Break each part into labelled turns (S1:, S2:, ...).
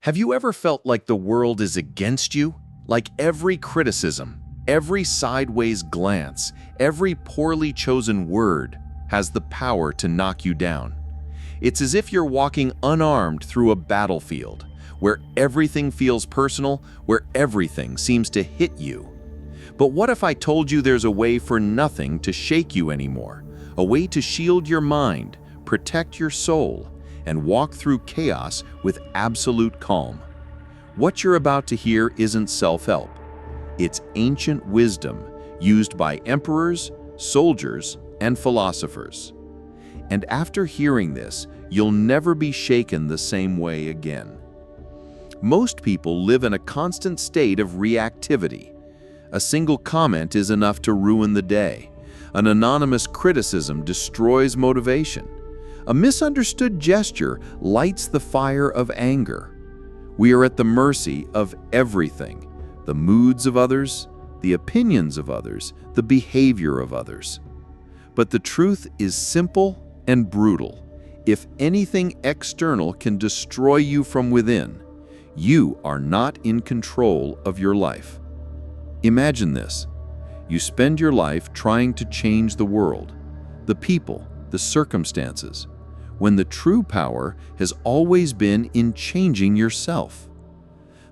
S1: Have you ever felt like the world is against you? Like every criticism, every sideways glance, every poorly chosen word has the power to knock you down. It's as if you're walking unarmed through a battlefield, where everything feels personal, where everything seems to hit you. But what if I told you there's a way for nothing to shake you anymore? A way to shield your mind, protect your soul, and walk through chaos with absolute calm. What you're about to hear isn't self-help. It's ancient wisdom used by emperors, soldiers, and philosophers. And after hearing this, you'll never be shaken the same way again. Most people live in a constant state of reactivity. A single comment is enough to ruin the day. An anonymous criticism destroys motivation. A misunderstood gesture lights the fire of anger. We are at the mercy of everything: the moods of others, the opinions of others, the behavior of others. But the truth is simple and brutal. If anything external can destroy you from within, you are not in control of your life. Imagine this. You spend your life trying to change the world, the people, the circumstances, when the true power has always been in changing yourself.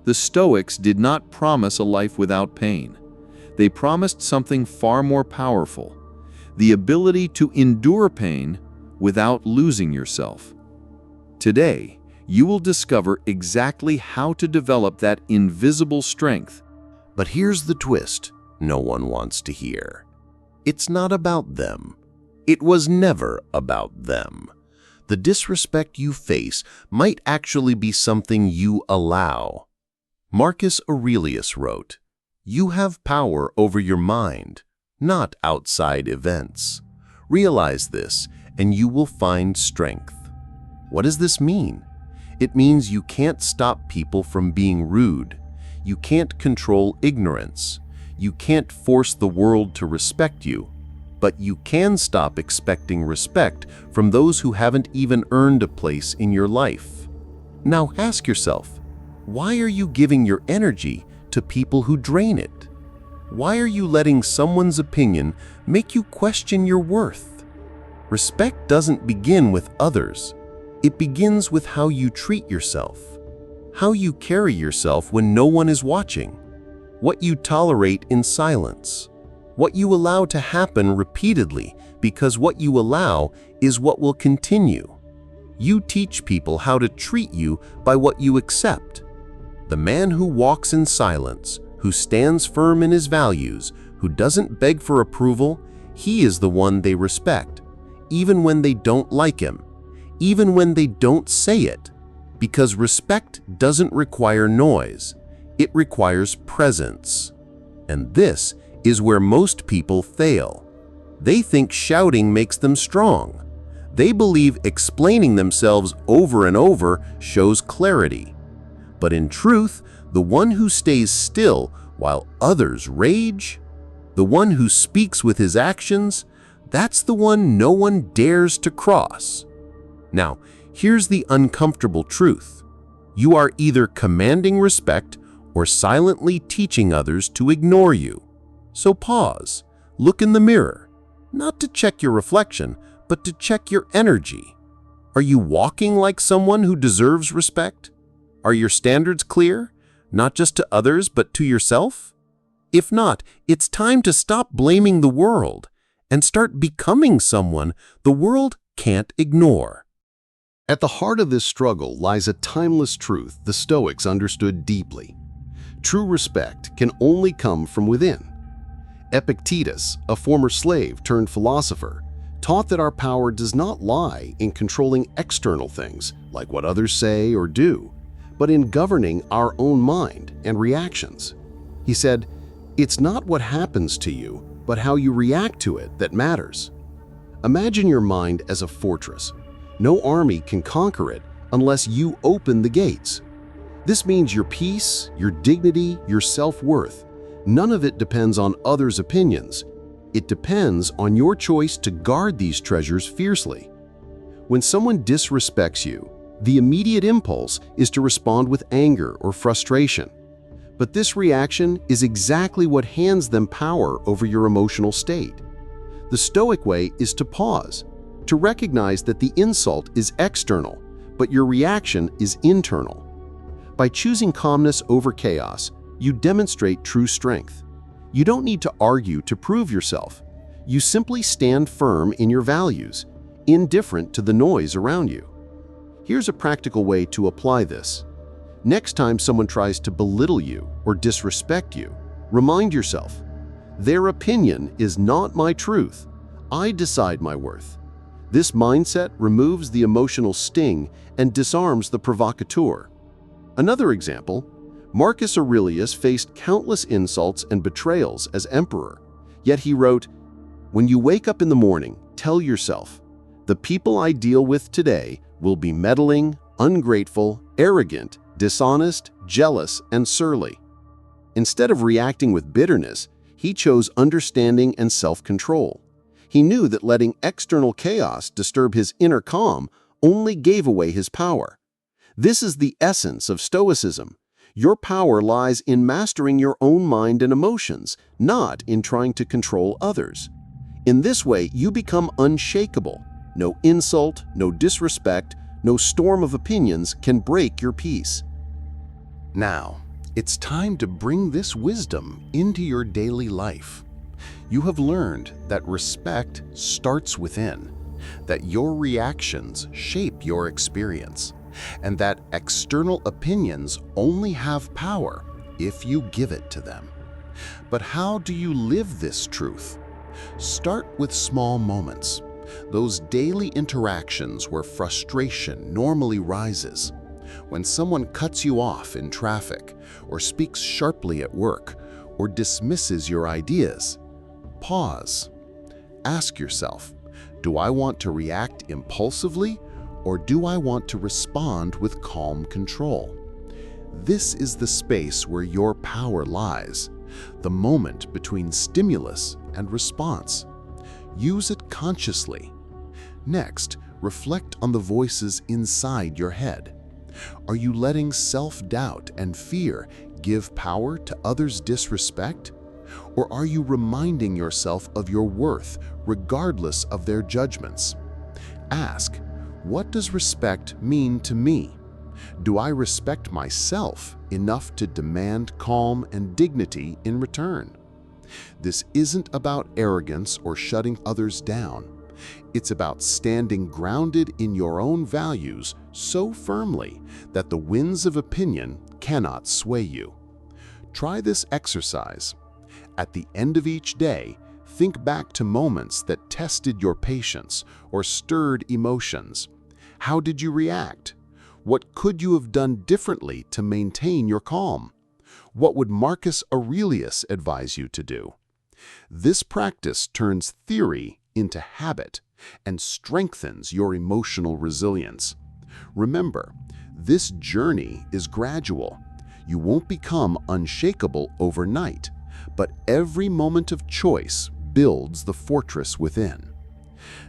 S1: The Stoics did not promise a life without pain. They promised something far more powerful: the ability to endure pain without losing yourself. Today, you will discover exactly how to develop that invisible strength.
S2: But here's the twist no one wants to hear. It's not about them. It was never about them. The disrespect you face might actually be something you allow. Marcus Aurelius wrote, "You have power over your mind, not outside events. Realize this, and you will find strength." What does this mean? It means you can't stop people from being rude. You can't control ignorance. You can't force the world to respect you. But you can stop expecting respect from those who haven't even earned a place in your life. Now ask yourself, why are you giving your energy to people who drain it? Why are you letting someone's opinion make you question your worth? Respect doesn't begin with others. It begins with how you treat yourself, how you carry yourself when no one is watching, what you tolerate in silence, what you allow to happen repeatedly, because what you allow is what will continue. You teach people how to treat you by what you accept. The man who walks in silence, who stands firm in his values, who doesn't beg for approval, he is the one they respect, even when they don't like him, even when they don't say it, because respect doesn't require noise, it requires presence. And this is where most people fail. They think shouting makes them strong. They believe explaining themselves over and over shows clarity. But in truth, the one who stays still while others rage, the one who speaks with his actions, that's the one no one dares to cross. Now, here's the uncomfortable truth. You are either commanding respect or silently teaching others to ignore you. So pause, look in the mirror, not to check your reflection, but to check your energy. Are you walking like someone who deserves respect? Are your standards clear, not just to others, but to yourself? If not, it's time to stop blaming the world and start becoming someone the world can't ignore.
S3: At the heart of this struggle lies a timeless truth the Stoics understood deeply. True respect can only come from within. Epictetus, a former slave turned philosopher, taught that our power does not lie in controlling external things, like what others say or do, but in governing our own mind and reactions. He said, "It's not what happens to you, but how you react to it that matters." Imagine your mind as a fortress. No army can conquer it unless you open the gates. This means your peace, your dignity, your self-worth. None of it depends on others' opinions. It depends on your choice to guard these treasures fiercely. When someone disrespects you, The immediate impulse is to respond with anger or frustration. But this reaction is exactly what hands them power over your emotional state. The Stoic way is to pause, to recognize that the insult is external, but your reaction is internal. By choosing calmness over chaos, you demonstrate true strength. You don't need to argue to prove yourself. You simply stand firm in your values, indifferent to the noise around you. Here's a practical way to apply this. Next time someone tries to belittle you or disrespect you, remind yourself, their opinion is not my truth. I decide my worth. This mindset removes the emotional sting and disarms the provocateur. Another example, Marcus Aurelius faced countless insults and betrayals as emperor, yet he wrote, "When you wake up in the morning, tell yourself, the people I deal with today will be meddling, ungrateful, arrogant, dishonest, jealous, and surly." Instead of reacting with bitterness, he chose understanding and self-control. He knew that letting external chaos disturb his inner calm only gave away his power. This is the essence of Stoicism. Your power lies in mastering your own mind and emotions, not in trying to control others. In this way, you become unshakable. No insult, no disrespect, no storm of opinions can break your peace. Now, it's time to bring this wisdom into your daily life. You have learned that respect starts within, that your reactions shape your experience, and that external opinions only have power if you give it to them. But how do you live this truth? Start with small moments, those daily interactions where frustration normally rises. When someone cuts you off in traffic, or speaks sharply at work, or dismisses your ideas, pause. Ask yourself, do I want to react impulsively, or do I want to respond with calm control? This is the space where your power lies, the moment between stimulus and response. Use it consciously. Next, reflect on the voices inside your head. Are you letting self-doubt and fear give power to others' disrespect? Or are you reminding yourself of your worth regardless of their judgments? Ask, what does respect mean to me? Do I respect myself enough to demand calm and dignity in return? This isn't about arrogance or shutting others down. It's about standing grounded in your own values so firmly that the winds of opinion cannot sway you. Try this exercise. At the end of each day, think back to moments that tested your patience or stirred emotions. How did you react? What could you have done differently to maintain your calm? What would Marcus Aurelius advise you to do? This practice turns theory into habit and strengthens your emotional resilience. Remember, this journey is gradual. You won't become unshakable overnight, but every moment of choice builds the fortress within.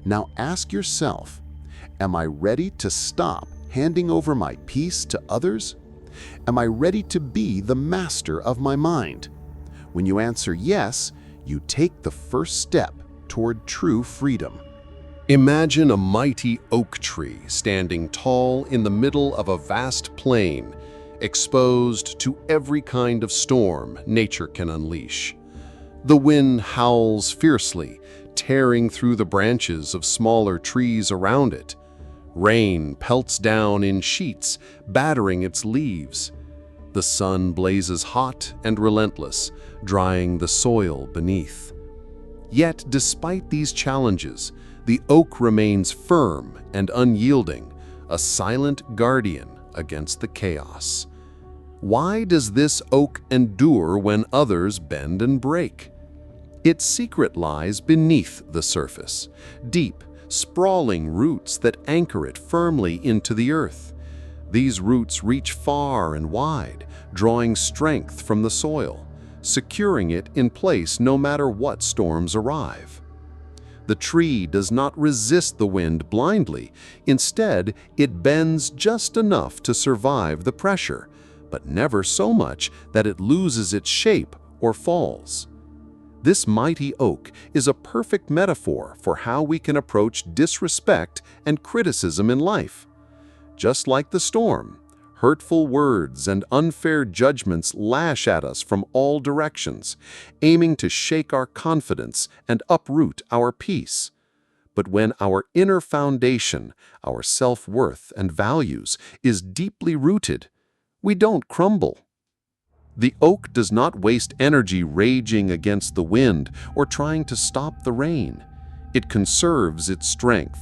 S3: Now ask yourself, am I ready to stop handing over my peace to others? Am I ready to be the master of my mind? When you answer yes, you take the first step toward true freedom. Imagine a mighty oak tree standing tall in the middle of a vast plain, exposed to every kind of storm nature can unleash. The wind howls fiercely, tearing through the branches of smaller trees around it. Rain pelts down in sheets, battering its leaves. The sun blazes hot and relentless, drying the soil beneath. Yet, despite these challenges, the oak remains firm and unyielding, a silent guardian against the chaos. Why does this oak endure when others bend and break? Its secret lies beneath the surface, deep, sprawling roots that anchor it firmly into the earth. These roots reach far and wide, drawing strength from the soil, securing it in place no matter what storms arrive. The tree does not resist the wind blindly. Instead, it bends just enough to survive the pressure, but never so much that it loses its shape or falls. This mighty oak is a perfect metaphor for how we can approach disrespect and criticism in life. Just like the storm, hurtful words and unfair judgments lash at us from all directions, aiming to shake our confidence and uproot our peace. But when our inner foundation, our self-worth and values, is deeply rooted, we don't crumble. The oak does not waste energy raging against the wind or trying to stop the rain. It conserves its strength,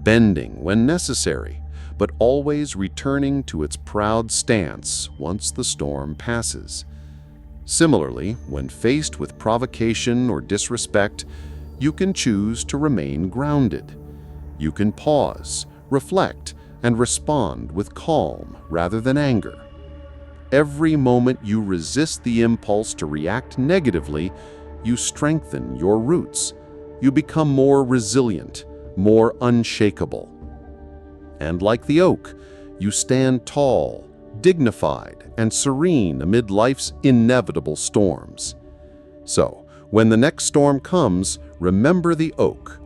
S3: bending when necessary, but always returning to its proud stance once the storm passes. Similarly, when faced with provocation or disrespect, you can choose to remain grounded. You can pause, reflect, and respond with calm rather than anger. Every moment you resist the impulse to react negatively, you strengthen your roots. You become more resilient, more unshakable. And like the oak, you stand tall, dignified, and serene amid life's inevitable storms. So, when the next storm comes, remember the oak.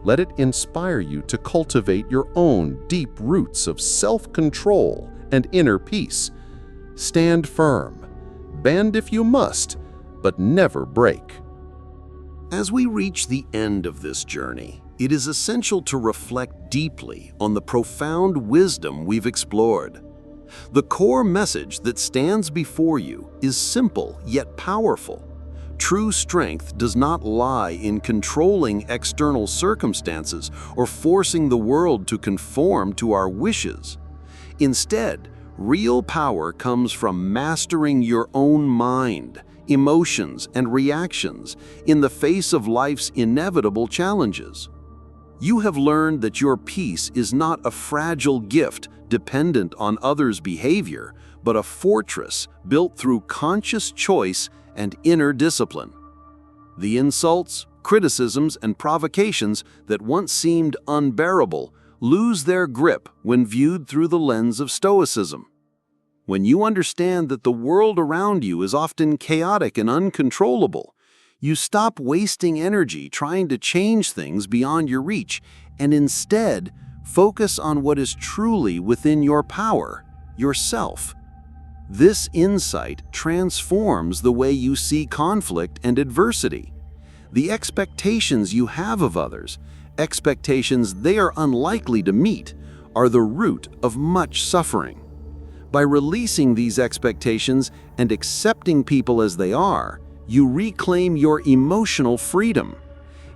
S3: Let it inspire you to cultivate your own deep roots of self-control and inner peace. Stand firm, bend if you must, but never break.
S2: As we reach the end of this journey, it is essential to reflect deeply on the profound wisdom we've explored. The core message that stands before you is simple yet powerful. True strength does not lie in controlling external circumstances or forcing the world to conform to our wishes. Instead, real power comes from mastering your own mind, emotions, and reactions in the face of life's inevitable challenges. You have learned that your peace is not a fragile gift dependent on others' behavior, but a fortress built through conscious choice and inner discipline. The insults, criticisms, and provocations that once seemed unbearable lose their grip when viewed through the lens of Stoicism. When you understand that the world around you is often chaotic and uncontrollable, you stop wasting energy trying to change things beyond your reach and instead focus on what is truly within your power, yourself. This insight transforms the way you see conflict and adversity. The expectations you have of others, expectations they are unlikely to meet, are the root of much suffering. By releasing these expectations and accepting people as they are, you reclaim your emotional freedom.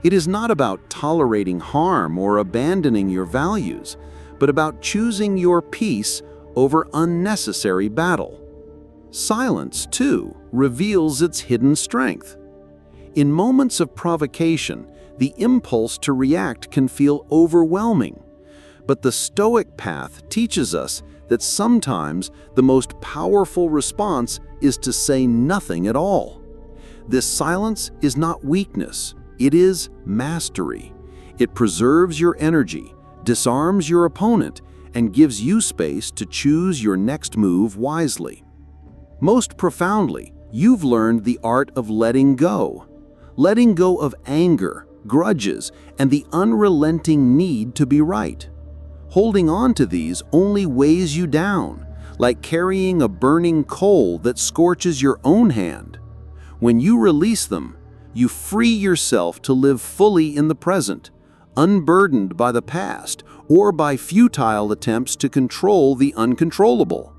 S2: It is not about tolerating harm or abandoning your values, but about choosing your peace over unnecessary battle. Silence, too, reveals its hidden strength. In moments of provocation, the impulse to react can feel overwhelming. But the Stoic path teaches us that sometimes the most powerful response is to say nothing at all. This silence is not weakness, it is mastery. It preserves your energy, disarms your opponent, and gives you space to choose your next move wisely. Most profoundly, you've learned the art of letting go. Letting go of anger, grudges, and the unrelenting need to be right. Holding on to these only weighs you down, like carrying a burning coal that scorches your own hand. When you release them, you free yourself to live fully in the present, unburdened by the past or by futile attempts to control the uncontrollable.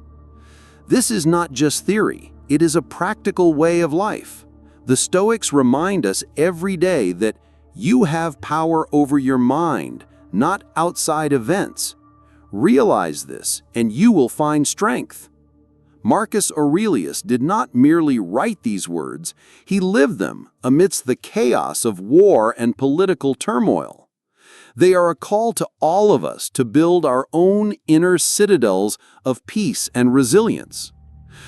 S2: This is not just theory, it is a practical way of life. The Stoics remind us every day that you have power over your mind, not outside events. Realize this, and you will find strength. Marcus Aurelius did not merely write these words, he lived them amidst the chaos of war and political turmoil. They are a call to all of us to build our own inner citadels of peace and resilience.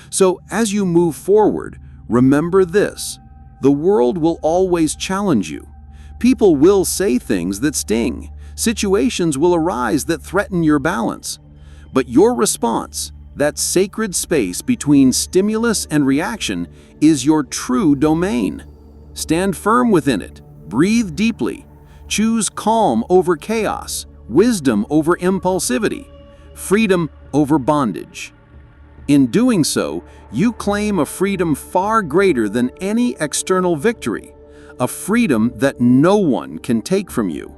S2: So, as you move forward, remember this: the world will always challenge you.
S4: People will say things that sting. Situations will arise that threaten your balance. But your response, that sacred space between stimulus and reaction, is your true domain. Stand firm within it. Breathe deeply. Choose calm over chaos, wisdom over impulsivity, freedom over bondage. In doing so, you claim a freedom far greater than any external victory, a freedom that no one can take from you.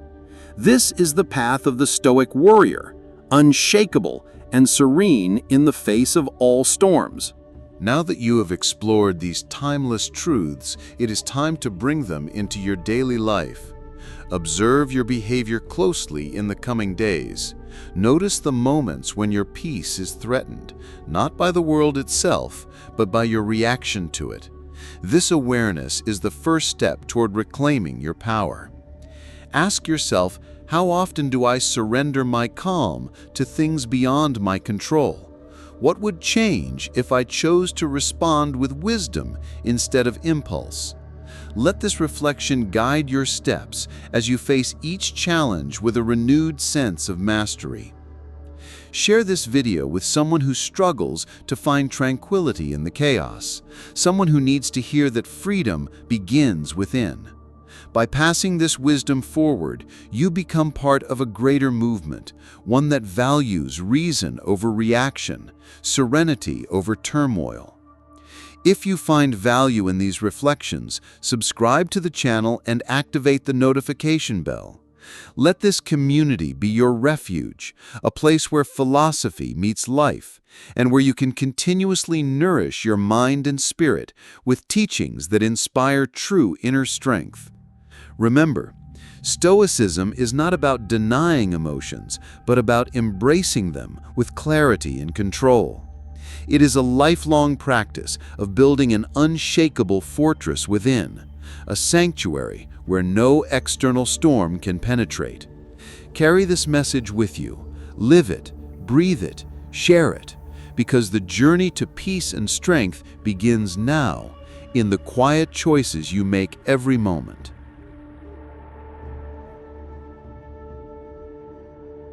S4: This is the path of the Stoic warrior, unshakable and serene in the face of all storms.
S3: Now that you have explored these timeless truths, it is time to bring them into your daily life. Observe your behavior closely in the coming days. Notice the moments when your peace is threatened, not by the world itself, but by your reaction to it. This awareness is the first step toward reclaiming your power. Ask yourself, how often do I surrender my calm to things beyond my control? What would change if I chose to respond with wisdom instead of impulse? Let this reflection guide your steps as you face each challenge with a renewed sense of mastery. Share this video with someone who struggles to find tranquility in the chaos, someone who needs to hear that freedom begins within. By passing this wisdom forward, you become part of a greater movement, one that values reason over reaction, serenity over turmoil. If you find value in these reflections, subscribe to the channel and activate the notification bell. Let this community be your refuge, a place where philosophy meets life, and where you can continuously nourish your mind and spirit with teachings that inspire true inner strength. Remember, Stoicism is not about denying emotions, but about embracing them with clarity and control. It is a lifelong practice of building an unshakable fortress within, a sanctuary where no external storm can penetrate. Carry this message with you, live it, breathe it, share it, because the journey to peace and strength begins now, in the quiet choices you make every moment.